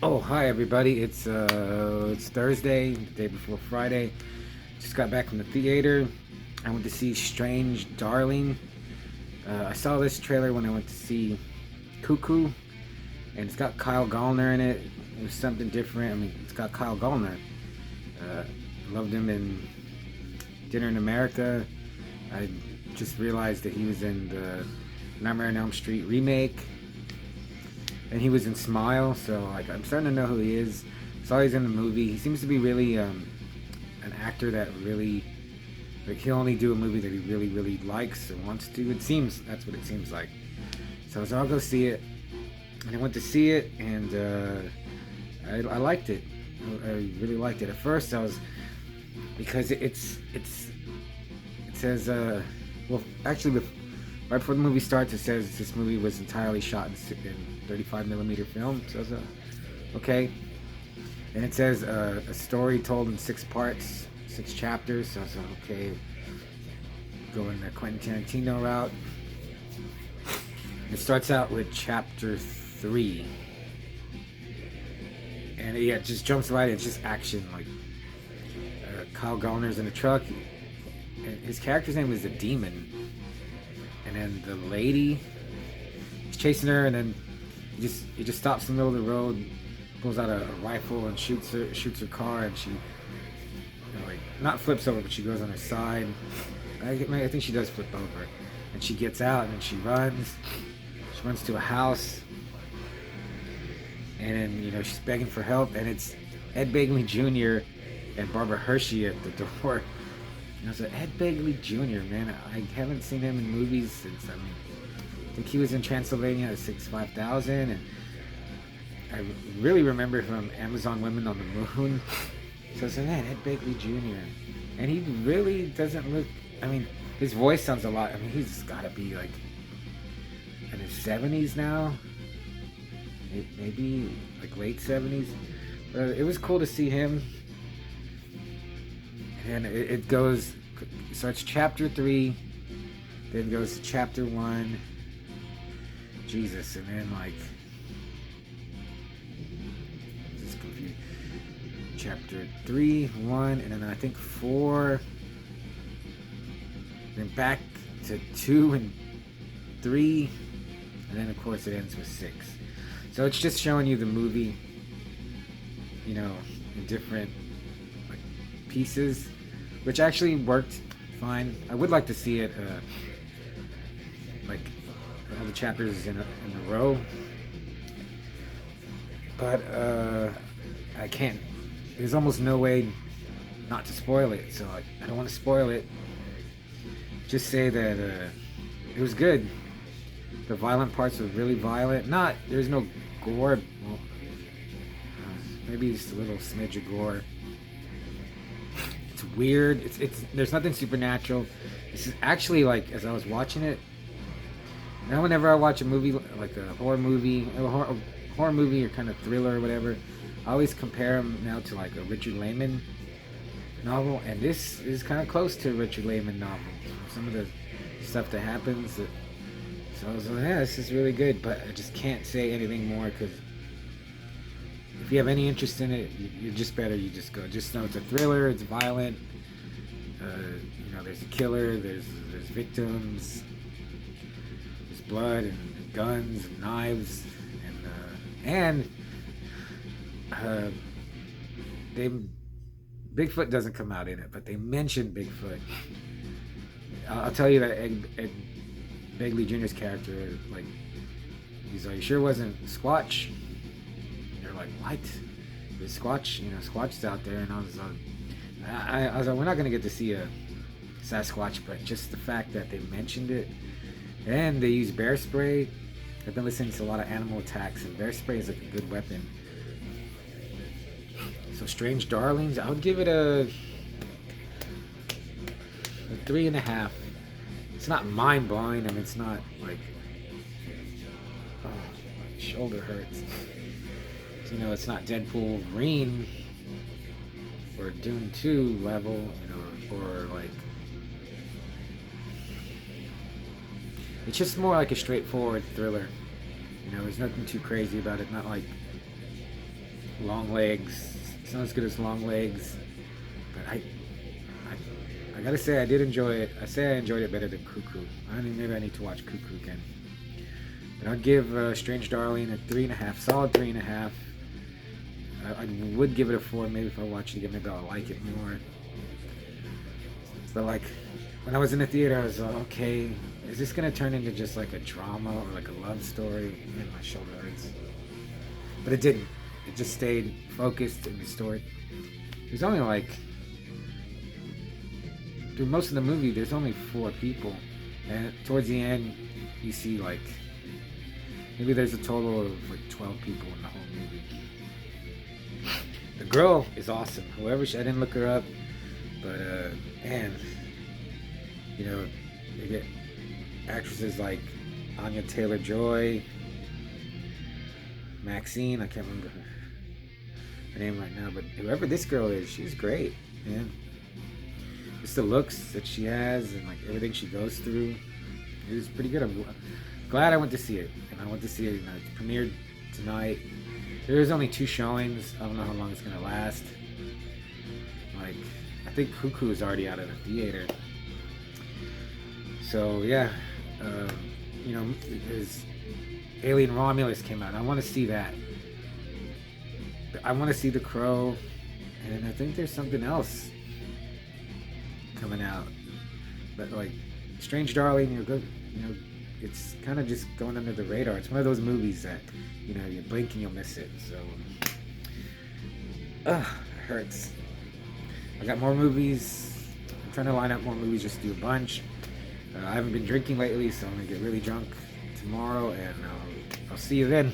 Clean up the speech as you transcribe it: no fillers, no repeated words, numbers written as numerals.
Oh, hi everybody. It's Thursday, the day before Friday. Just got back from the theater. I went to see Strange Darling. I saw this trailer when I went to see Cuckoo, and it's got Kyle Gallner in it. It was something different. I mean, it's got Kyle Gallner. Uh, Loved him in Dinner in America. I just realized that he was in the Nightmare on Elm Street remake, and he was in Smile. So like, I'm starting to know who he is. Saw he's in the movie. He seems to be really an actor that really, like, he'll only do a movie that he really likes or wants to. It seems that's what it seems like. So I'll go see it, and I went to see it, and I liked it. I really liked it. At first, I was because it says well, actually, right before the movie starts, it says this movie was entirely shot in 35 millimeter film. So I was okay, and it says a story told in 6 parts, 6 chapters. So I was okay, going the Quentin Tarantino route. It starts out with chapter 3, and yeah, it just jumps right in. It's just action. Like, Kyle Gallner's in a truck. And his character's name is the Demon, and then the lady, he's chasing her, and then he just stops in the middle of the road, pulls out a rifle and shoots her car, and she, like, not flips over, but she goes on her side. I think she does flip over, and she gets out, and then she runs. She runs to a house, and then, she's begging for help, and it's Ed Begley Jr. and Barbara Hershey at the door. And I was like, Ed Begley Jr., man, I haven't seen him in movies since, I think he was in Transylvania at 65000, and I really remember him from Amazon Women on the Moon. So I was like, man, Ed Begley Jr. And he really doesn't look, his voice sounds a lot, he's gotta be like in his 70s now, maybe like late 70s. But it was cool to see him. And it starts chapter 3, then goes to chapter 1, Jesus, and then like, this is confused. Chapter 3, 1, and then I think 4, then back to 2 and 3, and then of course it ends with 6. So it's just showing you the movie, in different pieces, which actually worked fine. I would like to see it like all the chapters in a row, but I can't. There's almost no way not to spoil it, so I don't want to spoil it. Just say that it was good. The violent parts were really violent. There's no gore. Well, maybe just a little smidge of gore. It's weird. It's there's nothing supernatural. This is actually, like, as I was watching it. Now, whenever I watch a movie, like a horror movie, or kind of thriller or whatever, I always compare them now to like a Richard Lehman novel, and this is kind of close to a Richard Lehman novel. Some of the stuff that happens. So I was like, yeah, this is really good, but I just can't say anything more, because if you have any interest in it, you just go. Just know it's a thriller. It's violent. There's a killer. There's victims. There's blood and guns and knives, and Bigfoot doesn't come out in it, but they mention Bigfoot. I'll tell you that Ed Begley Jr.'s character, like, he's like, "You sure wasn't Squatch?" And they're like, "What? There's Squatch? Squatch's out there." And I was like, we're not gonna get to see a Sasquatch, but just the fact that they mentioned it, and they use bear spray. I've been listening to a lot of Animal Attacks, and bear spray is like a good weapon. So Strange Darlings, I would give it a 3.5. It's not mind blowing. It's not like, oh, my shoulder hurts. So, it's not Deadpool Green or Dune 2 level, or like, it's just more like a straightforward thriller. There's nothing too crazy about it. Not like Long Legs. It's not as good as Long Legs, but I gotta say I did enjoy it. I say I enjoyed it better than Cuckoo. I mean, maybe I need to watch Cuckoo again. But I'd give Strange Darling a 3.5, solid 3.5. I would give it a 4, maybe if I watch it again, maybe I'll like it more. But like, when I was in the theater, I was like, okay, is this gonna turn into just like a drama or like a love story? And my shoulder hurts. But it didn't. It just stayed focused in the story. There's only like, through most of the movie, there's only 4 people. And towards the end, you see like, maybe there's a total of like 12 people in the whole movie. The girl is awesome. Whoever I didn't look her up, but man, you know, you get actresses like Anya Taylor-Joy, Maxine. I can't remember her name right now, but whoever this girl is, she's great, man. Just the looks that she has and like everything she goes through, it was pretty good. I'm glad I went to see it, and I went to see it. You know, it premiered tonight. There's only 2 showings. I don't know how long it's gonna last. Like, I think Cuckoo is already out of the theater. So yeah, you know, there's Alien Romulus came out. I want to see that. I want to see The Crow, and I think there's something else coming out. But like, Strange Darling, you know, it's kind of just going under the radar. It's one of those movies that, you know, you blink and you'll miss it. So, it hurts. I got more movies. I'm trying to line up more movies, just do a bunch. I haven't been drinking lately, so I'm gonna get really drunk tomorrow, and I'll see you then.